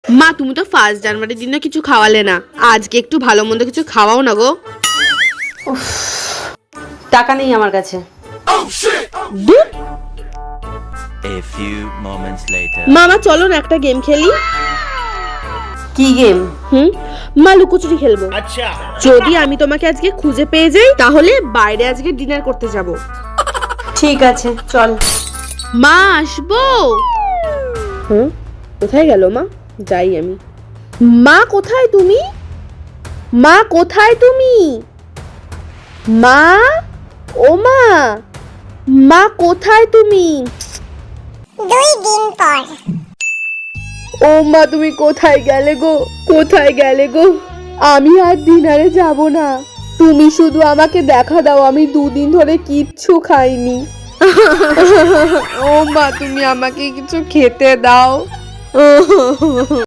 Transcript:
মা তুমি তো 1 জানুয়ারির দিনে কিছু খাওয়ালে না, আজকে একটু ভালো মন্দ কিছু খাওয়াও না গো। টাকা নেই আমার কাছে। A few moments later. মামা চলো না একটা গেম খেলি। কি গেম? মা লুকোচুরি খেলবো। যদি আমি তোমাকে আজকে খুঁজে পেয়ে যাই তাহলে বাইরে আজকে ডিনার করতে যাব। ঠিক আছে চল। মা আসবো। কোথায় গেল মা? যাই আমি। মা কোথায় তুমি? মা কোথায় তুমি? মা, ও মা, মা কোথায় তুমি? 2 দিন পর। ও মা তুমি কোথায় গেলে গো? কোথায় গেলে গো? আমি আর ডিনারে যাব না, তুমি শুধু আমাকে দেখা দাও, আমি 2 দিন ধরে কিচ্ছু খাইনি। ও মা তুমি আমাকে কিছু খেতে দাও।